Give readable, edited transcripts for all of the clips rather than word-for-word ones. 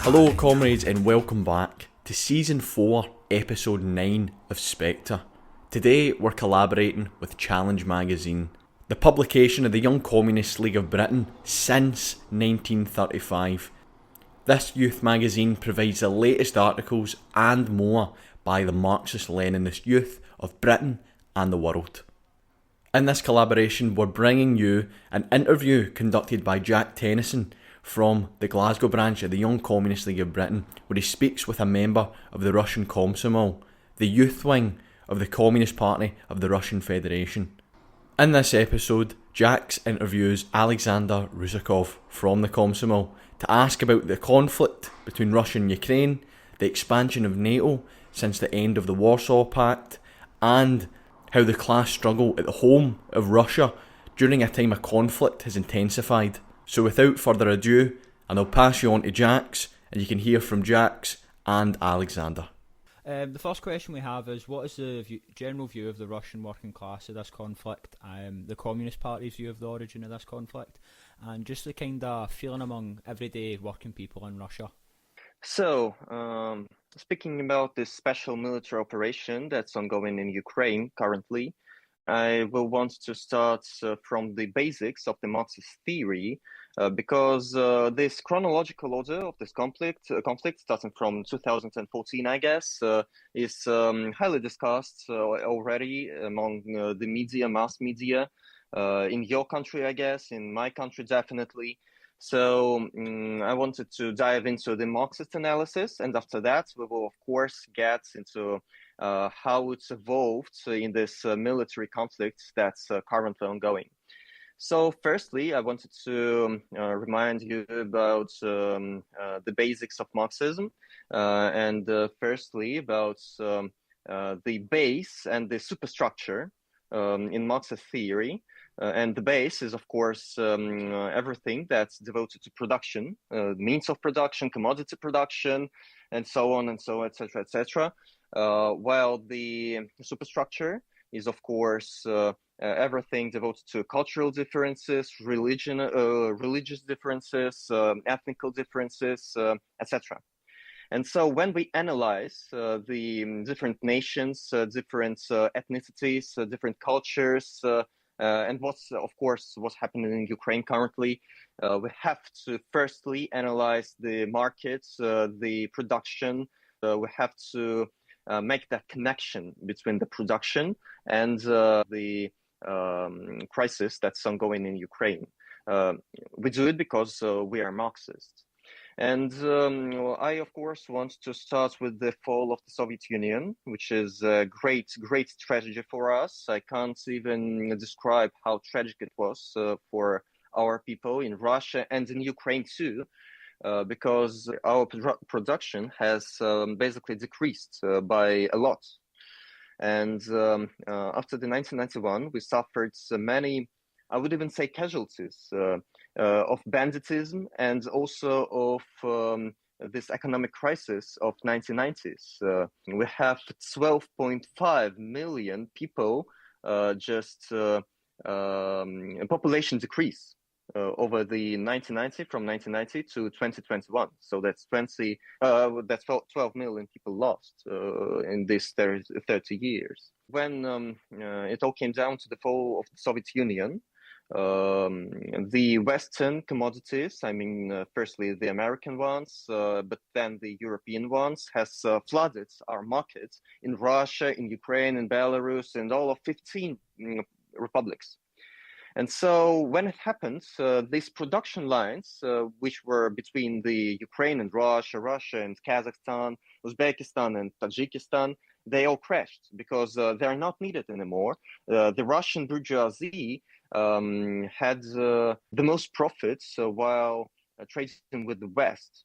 Hello comrades and welcome back to Season 4, Episode 9 of Spectre. Today we're collaborating with Challenge magazine, the publication of the Young Communist League of Britain since 1935. This youth magazine provides the latest articles and more by the Marxist-Leninist youth of Britain and the world. In this collaboration we're bringing you an interview conducted by Jax Tennyson from the Glasgow branch of the Young Communist League of Britain, where he speaks with a member of the Russian Komsomol, the youth wing of the Communist Party of the Russian Federation. In this episode, Jax interviews Alexander Rusakov from the Komsomol to ask about the conflict between Russia and Ukraine, the expansion of NATO since the end of the Warsaw Pact, and how the class struggle at the home of Russia during a time of conflict has intensified. So without further ado, and I'll pass you on to Jax, and you can hear from Jax and Alexander. The first question we have is, what is the general view of the Russian working class of this conflict, the Communist Party's view of the origin of this conflict, and just the kind of feeling among everyday working people in Russia? So, speaking about this special military operation that's ongoing in Ukraine currently, I will want to start from the basics of the Marxist theory, because this chronological order of this conflict starting from 2014, I guess, is highly discussed already among the media, mass media, in your country, I guess, in my country, definitely. So I wanted to dive into the Marxist analysis, and after that, we will, of course, get into how it's evolved in this military conflict that's currently ongoing. So firstly, I wanted to remind you about the basics of Marxism, and firstly about the base and the superstructure in Marxist theory. And the base is, of course, everything that's devoted to production, means of production, commodity production, and so on and so, etc., etc. While the superstructure is, of course, everything devoted to cultural differences, religious differences, ethnical differences, etc. And so when we analyze the different nations, different ethnicities, different cultures, and what's happening in Ukraine currently, we have to firstly analyze the markets, the production. We have to make that connection between the production and the crisis that's ongoing in Ukraine. We do it because we are Marxists. And I, of course, want to start with the fall of the Soviet Union, which is a great tragedy for us. I can't even describe how tragic it was for our people in Russia and in Ukraine too, because our production has basically decreased by a lot. And after the 1991, we suffered many, I would even say, casualties of banditism and also of this economic crisis of 1990s. We have 12.5 million people, just population decrease over the 1990, from 1990 to 2021. So that's 12 million people lost in this 30 years. When it all came down to the fall of the Soviet Union, the Western commodities, I mean, firstly the American ones, but then the European ones, has flooded our markets in Russia, in Ukraine, in Belarus, and all of 15 republics. And so when it happened, these production lines, which were between the Ukraine and Russia, Russia and Kazakhstan, Uzbekistan and Tajikistan, they all crashed because they're not needed anymore. The Russian bourgeoisie had the most profits while trading with the West.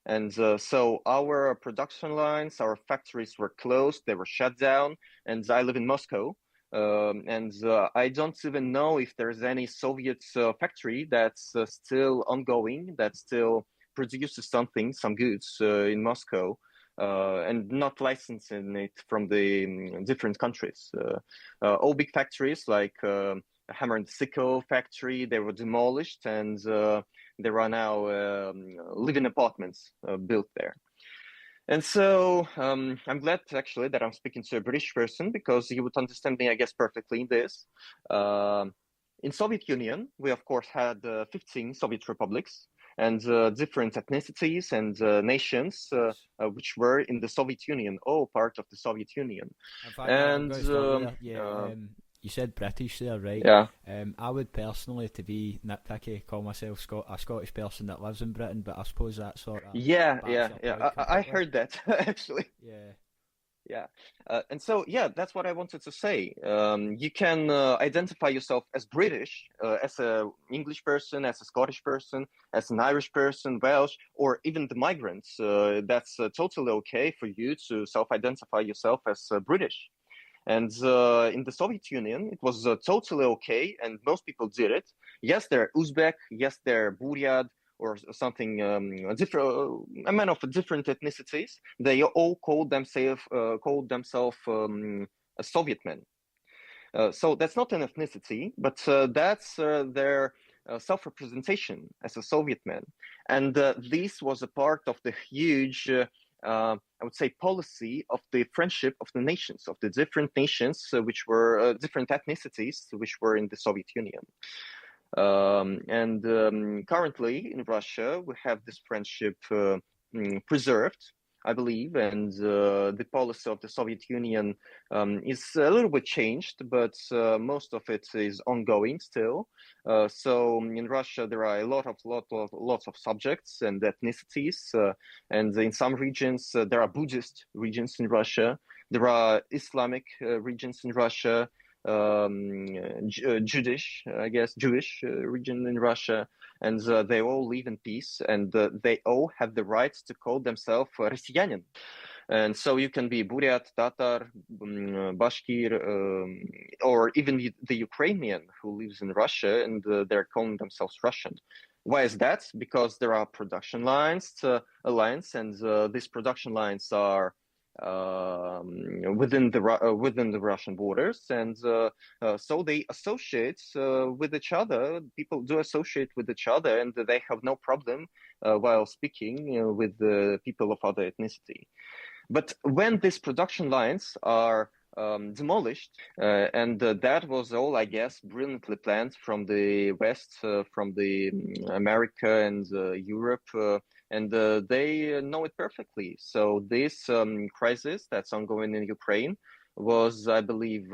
And so our production lines, our factories were closed, they were shut down, and I live in Moscow. And I don't even know if there's any Soviet factory that's still ongoing, that still produces something, some goods in Moscow, and not licensing it from the different countries. All big factories like Hammer and Sickle factory, they were demolished, and there are now living apartments built there. And so I'm glad actually that I'm speaking to a British person, because he would understand me, I guess, perfectly in this. In Soviet Union, we of course had 15 Soviet republics and different ethnicities and nations which were in the Soviet Union, all part of the Soviet Union. In fact, And you said British there, right? yeah. I would personally, to be nitpicky, call myself a Scottish person that lives in Britain, but I suppose that sort of Yeah. I completely. heard that actually. Yeah. And so, that's what I wanted to say. You can identify yourself as British, as an English person, as a Scottish person, as an Irish person, Welsh, or even the migrants. That's totally okay for you to self-identify yourself as British. And in the Soviet Union, it was totally okay, and most people did it. Yes, they're Uzbek. Yes, they're Buryat, or something different, a man of different ethnicities. They all called themselves a Soviet men. So that's not an ethnicity, but that's their self-representation as a Soviet man. And this was a part of the huge, I would say, policy of the friendship of the nations, of the different nations, which were different ethnicities, which were in the Soviet Union. Currently in Russia, we have this friendship preserved, I believe, and the policy of the Soviet Union is a little bit changed, but most of it is ongoing still. So in Russia, there are lots of subjects and ethnicities, and in some regions there are Buddhist regions in Russia. There are Islamic regions in Russia. Jewish region in Russia, and they all live in peace, and they all have the right to call themselves Россияnin. And so you can be Buryat, Tatar, Bashkir, or even the Ukrainian who lives in Russia, and they're calling themselves Russian. Why is that? Because there are production lines, and these production lines are within the Russian borders, and so they associate with each other. People do associate with each other, and they have no problem while speaking with the people of other ethnicity. But when these production lines are demolished, and that was all, I guess, brilliantly planned from the West, from the America and Europe, and they know it perfectly. So this crisis that's ongoing in Ukraine was, I believe,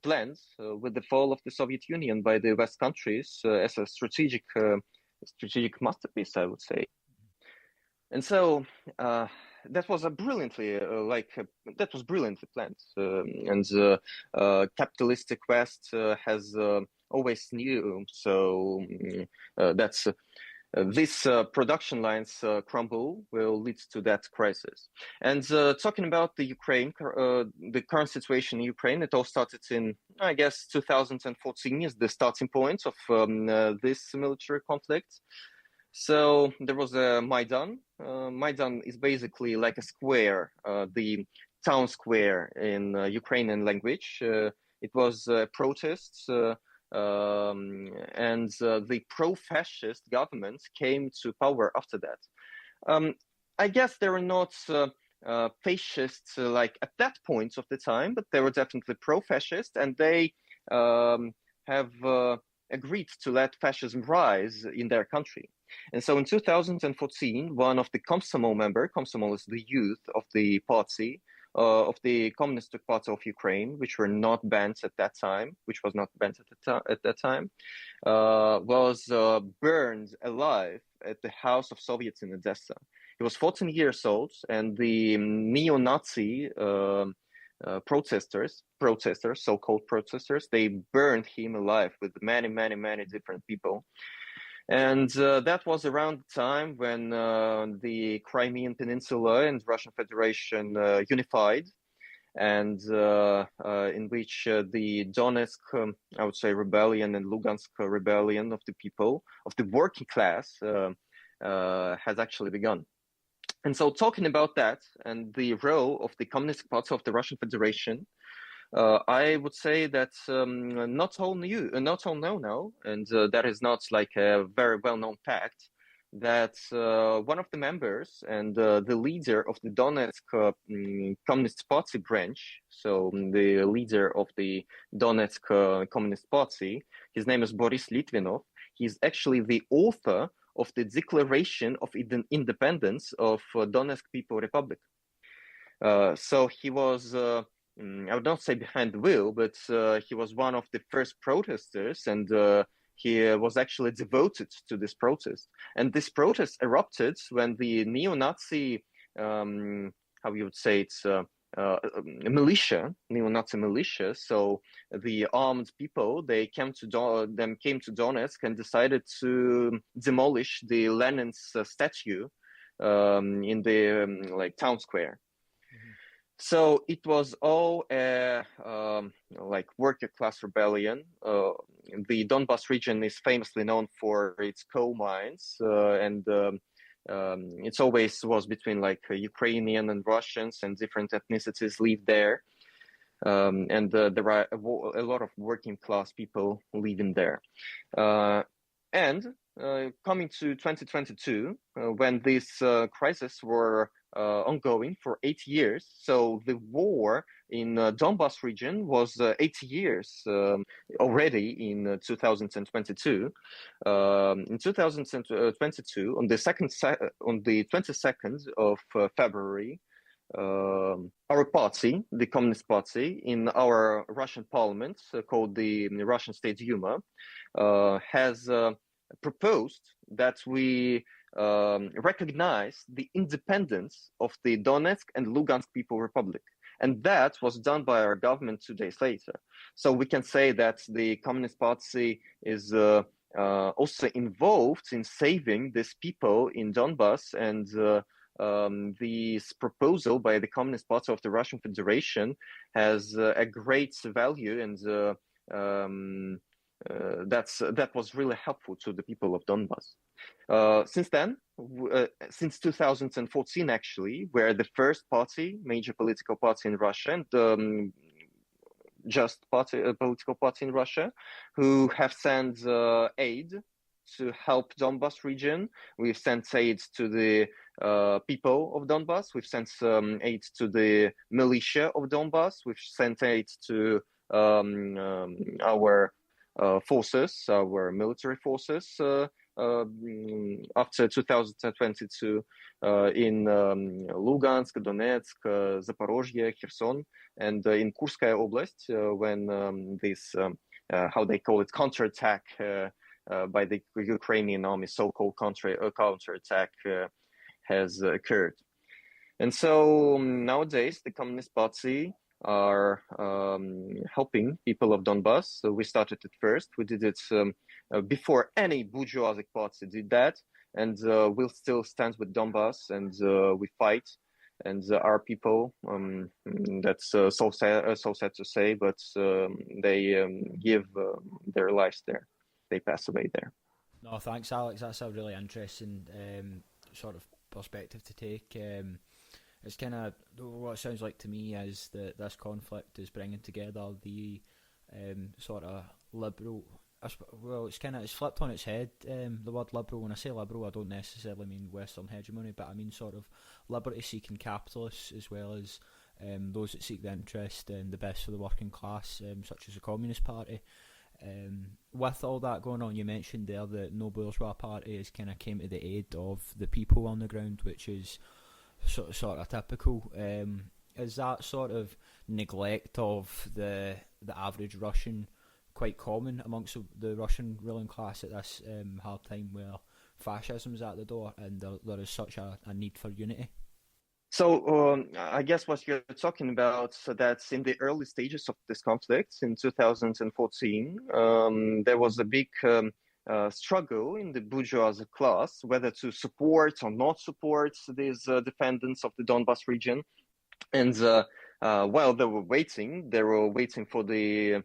planned with the fall of the Soviet Union by the West countries as a strategic masterpiece, I would say. And so that was brilliantly planned, and capitalistic West has always knew. So that's these production lines crumble will lead to that crisis. And talking about the Ukraine, the current situation in Ukraine, it all started in, I guess, 2014 is the starting point of this military conflict. So there was a Maidan. Maidan is basically like a square, the town square in Ukrainian language. It was protests, and the pro-fascist government came to power after that. I guess they were not fascists like at that point of the time, but they were definitely pro-fascist, and they have agreed to let fascism rise in their country. And so in 2014, one of the Komsomol members, Komsomol is the youth of the party, of the Communist Party of Ukraine, which were not banned at that time, was burned alive at the house of Soviets in Odessa. He was 14 years old, and the neo-Nazi protesters, so-called protesters, they burned him alive with many different people. And that was around the time when the Crimean Peninsula and Russian Federation unified, and in which the Donetsk, I would say, rebellion and Lugansk rebellion of the people, of the working class, has actually begun. And so talking about that and the role of the Communist Party of the Russian Federation, I would say that not all know now, and that is not like a very well-known fact, that one of the members and the leader of the Donetsk Communist Party branch, so the leader of the Donetsk Communist Party, his name is Boris Litvinov. He's actually the author of the Declaration of Independence of Donetsk People Republic. So he was, I would not say behind the wheel, but he was one of the first protesters, and he was actually devoted to this protest. And this protest erupted when the neo-Nazi, how you would say it's, militia, neo-Nazi militia. So the armed people, they came to Donetsk and decided to demolish the Lenin's statue in the like town square. So it was all a like worker class rebellion. The Donbas region is famously known for its coal mines, and it's always was between like Ukrainian and Russians, and different ethnicities live there. And there are a lot of working class people living there. And coming to 2022, when these crises were ongoing for 8 years. So the war in Donbas region was 8 years already in 2022. In 2022, on the 22nd of February, our party, the Communist Party, in our Russian parliament, called the Russian State Duma, has proposed that we recognize the independence of the Donetsk and Lugansk People Republic. And that was done by our government 2 days later. So we can say that the Communist Party is also involved in saving these people in Donbass, and this proposal by the Communist Party of the Russian Federation has a great value, and that was really helpful to the people of Donbass. Since then, since 2014 actually, we're the first major political party in Russia, and political party in Russia, who have sent aid to help Donbas region. We've sent aid to the people of Donbas. We've sent aid to the militia of Donbas. We've sent aid to our forces, our military forces, after 2022 in Lugansk, Donetsk, Zaporozhye, Kherson, and in Kurskaya Oblast, when this, how they call it, counterattack by the Ukrainian army, so-called counterattack has occurred. And so nowadays, the Communist Party are helping people of Donbass. So we started it first. We did it before any bourgeoisie party did that, and we'll still stand with Donbass, and we fight. And our people, that's so sad to say, but they give their lives there. They pass away there. No, thanks, Alex. That's a really interesting sort of perspective to take. It's kind of what it sounds like to me is that this conflict is bringing together the sort of liberal. Well, it's flipped on its head. The word liberal. When I say liberal, I don't necessarily mean Western hegemony, but I mean sort of liberty-seeking capitalists, as well as those that seek the interest and the best for the working class, such as the Communist Party. With all that going on, you mentioned there that no bourgeois party has kind of came to the aid of the people on the ground, which is sort of typical. Is that sort of neglect of the average Russian quite common amongst the Russian ruling class at this hard time where fascism is at the door and there is such a need for unity? So I guess what you're talking about, so that's in the early stages of this conflict in 2014, there was a big struggle in the bourgeoisie class whether to support or not support these defendants of the Donbas region. And while they were waiting for the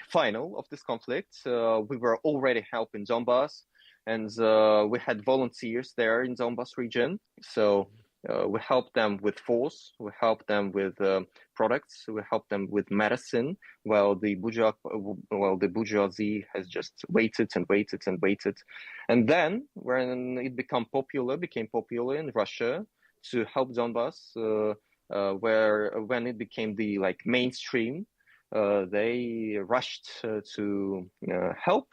final of this conflict. We were already helping Donbas, and we had volunteers there in Donbas region. So We help them with force, we help them with products, we help them with medicine, while the bourgeoisie has just waited and waited and waited. And then when it became popular in Russia to help Donbass, when it became the mainstream, they rushed to help.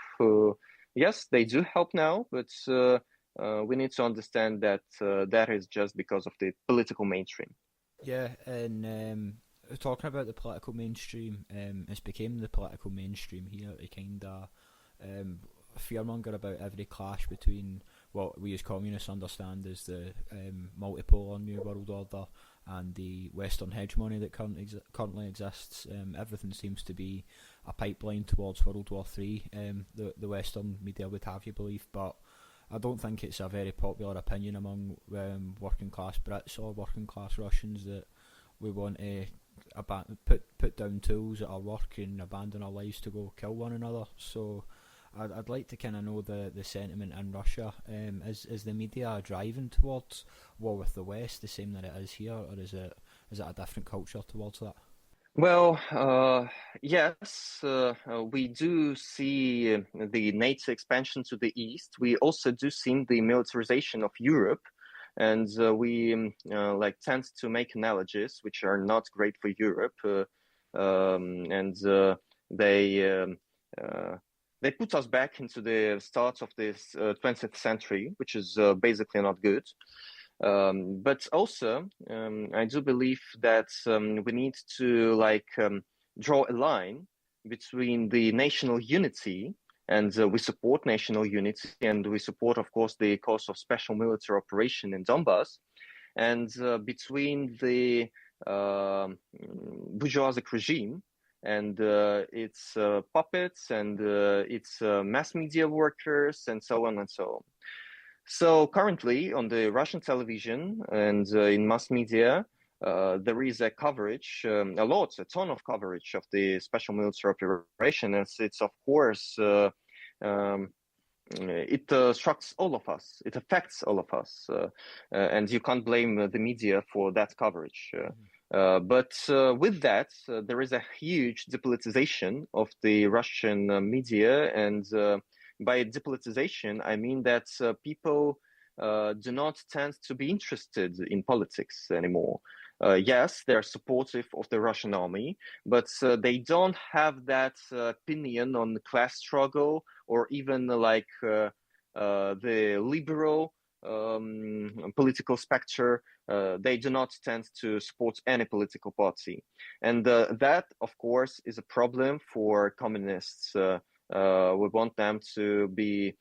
Yes, they do help now, but we need to understand that that is just because of the political mainstream. Yeah, and talking about the political mainstream, it's became the political mainstream here to kind of fearmonger about every clash between what we as communists understand as the multipolar New World Order and the Western hegemony that currently exists. Everything seems to be a pipeline towards World War III, the Western media would have you believe, but I don't think it's a very popular opinion among working class Brits or working class Russians that we want to put down tools at our work and abandon our lives to go kill one another. So I'd like to kind of know the sentiment in Russia. Is the media driving towards war with the West the same that it is here, or is it a different culture towards that? Well, yes, we do see the NATO expansion to the east. We also do see the militarization of Europe, and we tend to make analogies which are not great for Europe, and they put us back into the start of this 20th century, which is basically not good. But also, I do believe that we need to draw a line between the national unity, and we support national unity, and we support, of course, the cause of special military operation in Donbass, and between the bourgeoisie regime and its puppets and its mass media workers, and so on and so on. So currently on the Russian television and in mass media, there is a coverage, a ton of coverage of the special military operation. And it's of course, it strikes all of us. It affects all of us. And you can't blame the media for that coverage. But with that, there is a huge depolitization of the Russian media, and by depolitization, I mean that people do not tend to be interested in politics anymore. Yes, they're supportive of the Russian army, but they don't have that opinion on the class struggle, or even the liberal political spectre. They do not tend to support any political party. And that, of course, is a problem for communists. We want them to be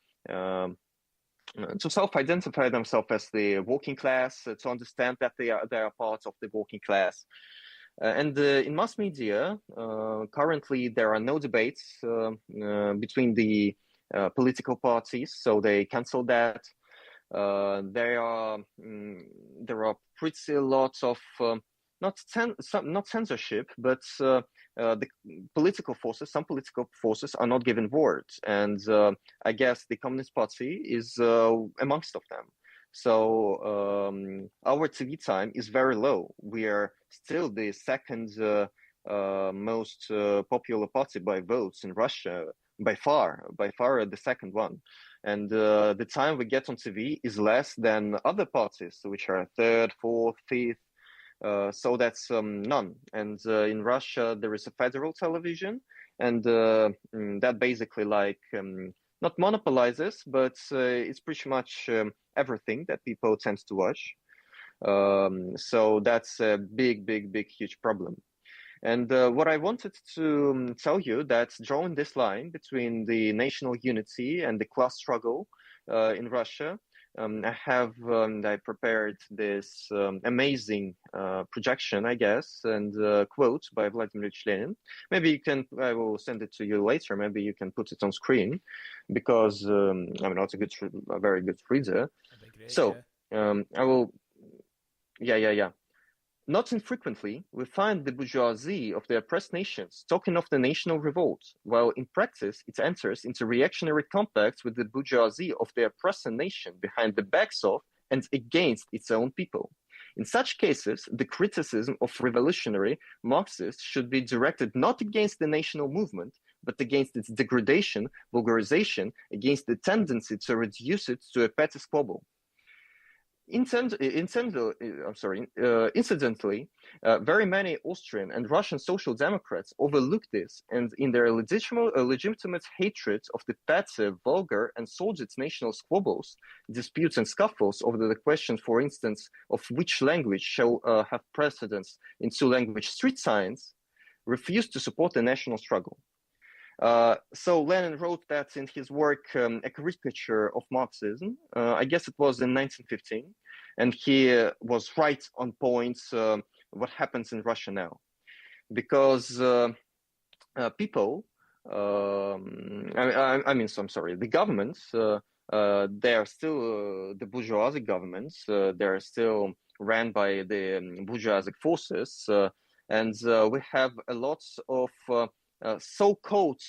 to self-identify themselves as the working class, to understand that they are part of the working class. And in mass media, currently there are no debates between the political parties, so they cancel that. There are pretty lots of not censorship, but some political forces are not given words, and I guess the Communist Party is amongst of them. So our TV time is very low. We are still the second most popular party by votes in Russia, by far the second one. And the time we get on TV is less than other parties, which are third, fourth, fifth. So that's none. And in Russia, there is a federal television, and that basically not monopolizes, but it's pretty much everything that people tend to watch. So that's a big, huge problem. And what I wanted to tell you, that drawing this line between the national unity and the class struggle in Russia, I prepared this amazing projection, I guess, and quote by Vladimir Lenin. Maybe I will send it to you later. Maybe you can put it on screen, because I'm not a very good reader. Great, so yeah. I will. Yeah. Not infrequently, we find the bourgeoisie of the oppressed nations talking of the national revolt, while in practice it enters into reactionary compacts with the bourgeoisie of the oppressed nation behind the backs of and against its own people. In such cases, the criticism of revolutionary Marxists should be directed not against the national movement, but against its degradation, vulgarization, against the tendency to reduce it to a petty squabble. Incidentally, very many Austrian and Russian social democrats overlook this, and in their legitimate hatred of the petty, vulgar, and sordid national squabbles, disputes, and scuffles over the question, for instance, of which language shall have precedence in two-language street signs, refuse to support the national struggle. So Lenin wrote that in his work, A Caricature of Marxism, I guess it was in 1915, and he was right on point what happens in Russia now. Because people, the governments, they are still the bourgeoisie governments, they are still ran by the bourgeoisie forces, and we have a lot of so-called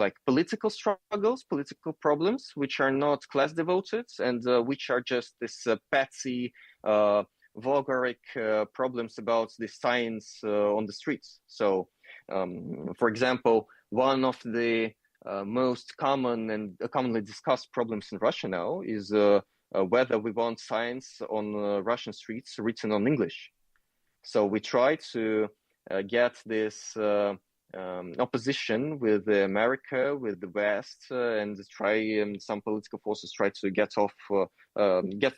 like political struggles, political problems, which are not class devoted and which are just this petty, vulgaric problems about the science on the streets. So, for example, one of the most common and commonly discussed problems in Russia now is whether we want science on Russian streets written on English. So we try to get this opposition with America, with the West, and try some political forces try to get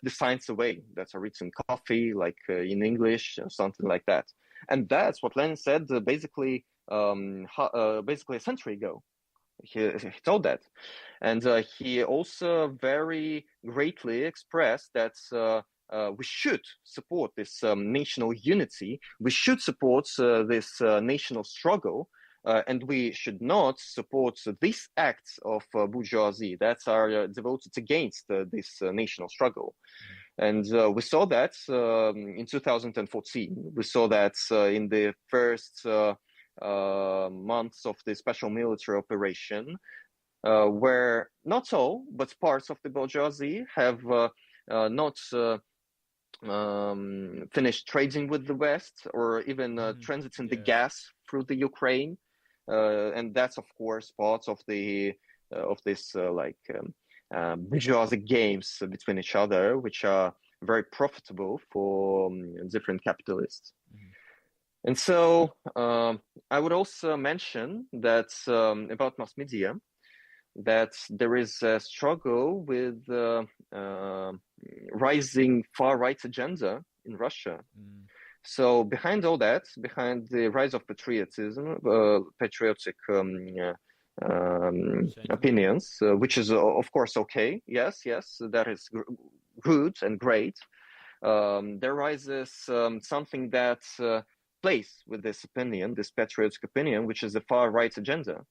the signs away that are written coffee, like in English, or something like that. And that's what Lenin said basically a century ago. He told that, and he also very greatly expressed that. We should support this national unity. We should support this national struggle, and we should not support these acts of bourgeoisie that are devoted against this national struggle. And we saw that in 2014. We saw that in the first months of the special military operation, where not all, but parts of the bourgeoisie have not finished trading with the West, or even transiting the gas through the Ukraine, and that's of course part of the of this bourgeoisie games between each other, which are very profitable for different capitalists. And so I would also mention that about mass media, that there is a struggle with rising far-right agenda in Russia. So behind all that, behind the rise of patriotism, patriotic opinions, which is of course okay, yes, that is good and great, there rises something that plays with this opinion, this patriotic opinion, which is the far-right agenda.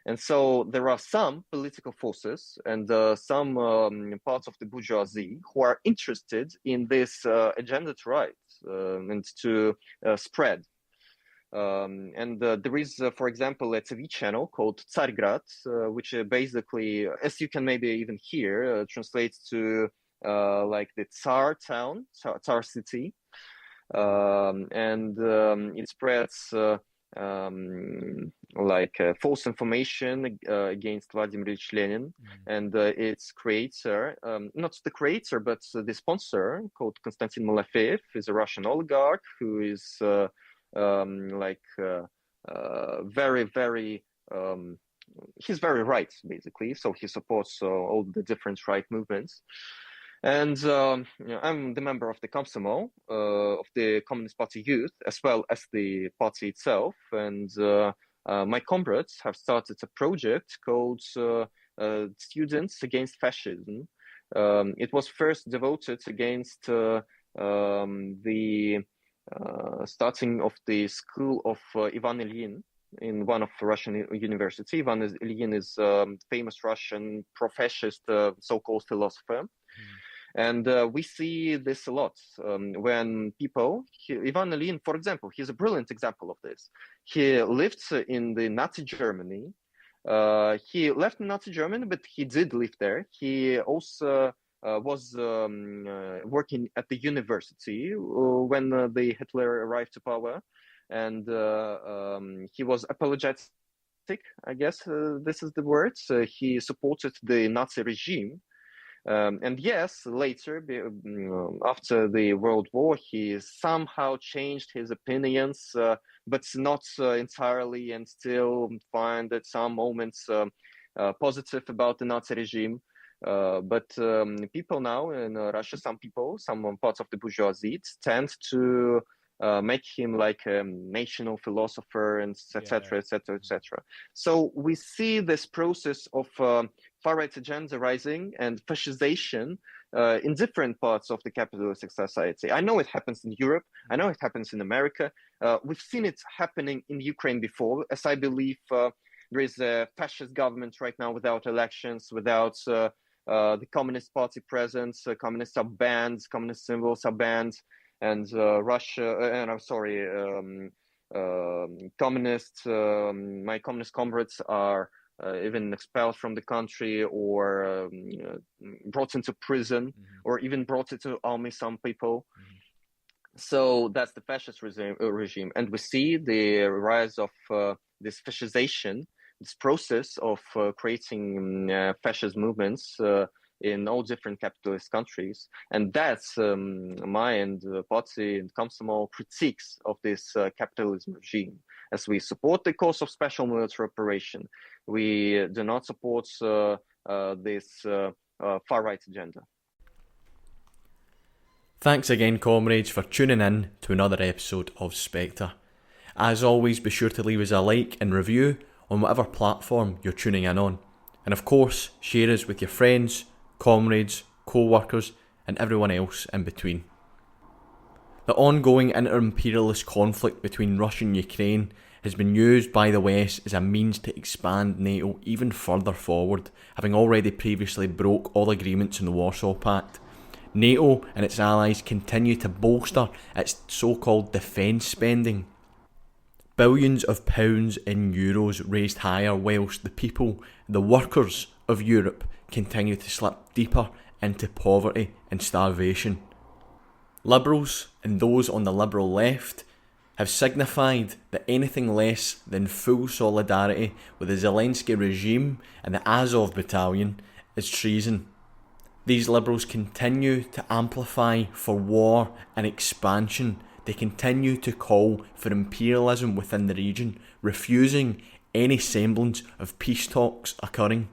And so there are some political forces and some parts of the bourgeoisie who are interested in this agenda to rise and to spread. And there is, for example, a TV channel called Tsargrad, which basically, as you can maybe even hear, translates to like the Tsar town, Tsar city. And it spreads false information against Vladimir Ilyich Lenin, and its creator, not the creator, but the sponsor, called Konstantin Malafeev, is a Russian oligarch who is very, very he's very right, basically. So he supports all the different right movements. And I'm the member of the Komsomol, of the Communist Party Youth, as well as the party itself. And my comrades have started a project called Students Against Fascism. It was first devoted against the starting of the school of Ivan Ilyin in one of the Russian university. Ivan Ilyin is a famous Russian pro-fascist so-called philosopher. And we see this a lot when people, Ivan Ilyin, for example, he's a brilliant example of this. He lived in the Nazi Germany. He left Nazi Germany, but he did live there. He also was working at the university when the Hitler arrived to power, and he was apologetic, I guess this is the word. He supported the Nazi regime. And yes, later, after the World War, he somehow changed his opinions, but not entirely, and still find at some moments positive about the Nazi regime. But people now in Russia, some parts of the bourgeoisie tend to make him like a national philosopher, and etc., etc., etc. So we see this process of far-right agenda rising and fascization in different parts of the capitalistic society. I know it happens in Europe. I know it happens in America. We've seen it happening in Ukraine before, as I believe there is a fascist government right now without elections, without the Communist Party presence. Communists are banned, communist symbols are banned, and my communist comrades are even expelled from the country, or brought into prison, or even brought into army, some people. So that's the fascist regime. And we see the rise of this fascization, this process of creating fascist movements in all different capitalist countries. And that's my and Party and Komsomol critiques of this capitalism regime. As we support the cause of special military operation, we do not support this far-right agenda. Thanks again, comrades, for tuning in to another episode of Spectre. As always, be sure to leave us a like and review on whatever platform you're tuning in on. And of course, share us with your friends, comrades, co-workers, and everyone else in between. The ongoing inter-imperialist conflict between Russia and Ukraine has been used by the West as a means to expand NATO even further forward, having already previously broke all agreements in the Warsaw Pact. NATO and its allies continue to bolster its so-called defence spending. Billions of pounds and euros raised higher, whilst the people, the workers of Europe, continue to slip deeper into poverty and starvation. Liberals and those on the liberal left have signified that anything less than full solidarity with the Zelensky regime and the Azov battalion is treason. These liberals continue to amplify for war and expansion. They continue to call for imperialism within the region, refusing any semblance of peace talks occurring.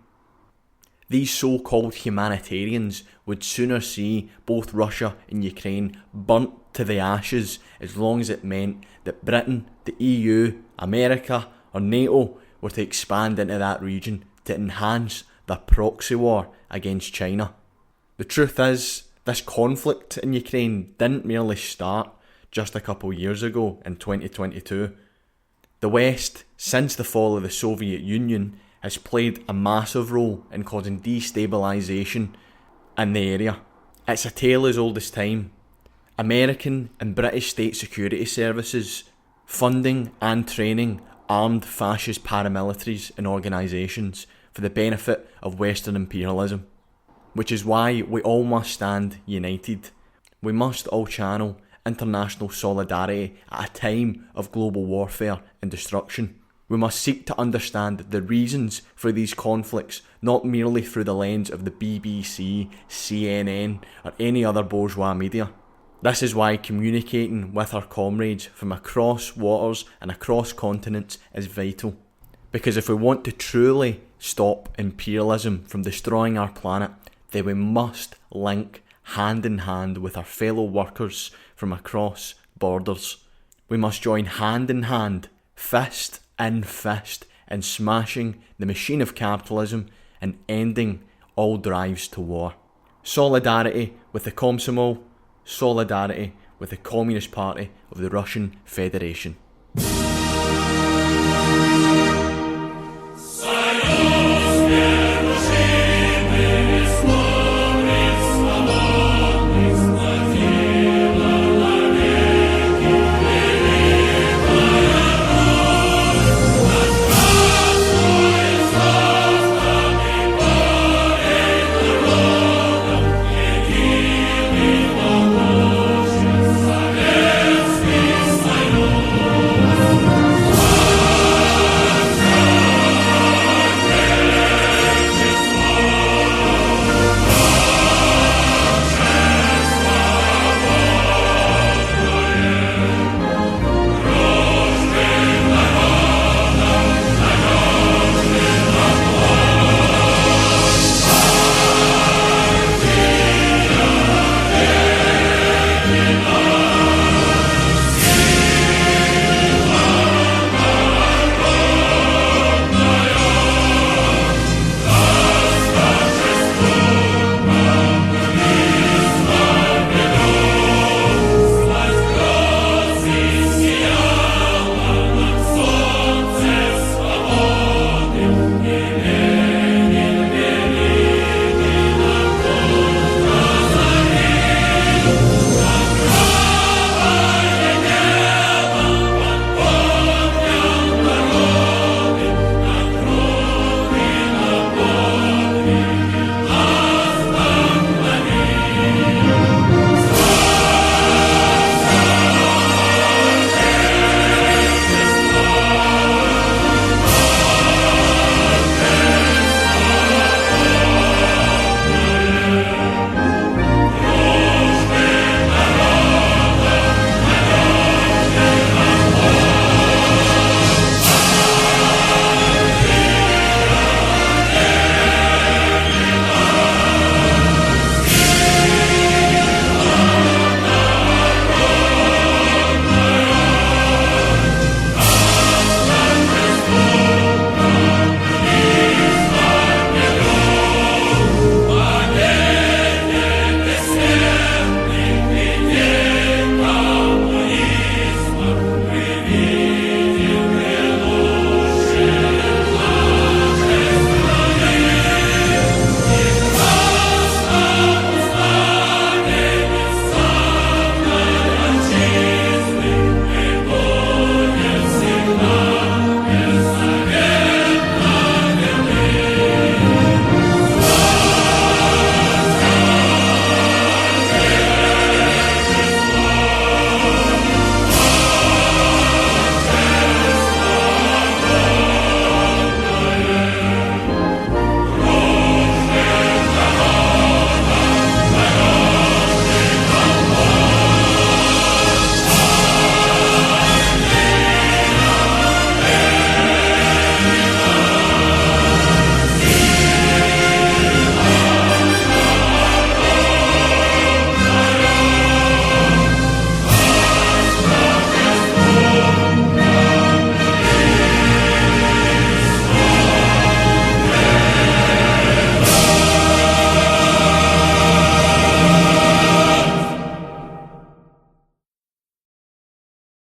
These so-called humanitarians would sooner see both Russia and Ukraine burnt to the ashes, as long as it meant that Britain, the EU, America or NATO were to expand into that region to enhance their proxy war against China. The truth is, this conflict in Ukraine didn't merely start just a couple years ago in 2022. The West, since the fall of the Soviet Union, has played a massive role in causing destabilisation in the area. It's a tale as old as time. American and British state security services funding and training armed fascist paramilitaries and organisations for the benefit of Western imperialism. Which is why we all must stand united. We must all channel international solidarity at a time of global warfare and destruction. We must seek to understand the reasons for these conflicts, not merely through the lens of the BBC, CNN or any other bourgeois media. This is why communicating with our comrades from across waters and across continents is vital. Because if we want to truly stop imperialism from destroying our planet, then we must link hand in hand with our fellow workers from across borders. We must join hand in hand, fist in fist, in smashing the machine of capitalism and ending all drives to war. Solidarity with the Komsomol, solidarity with the Communist Party of the Russian Federation.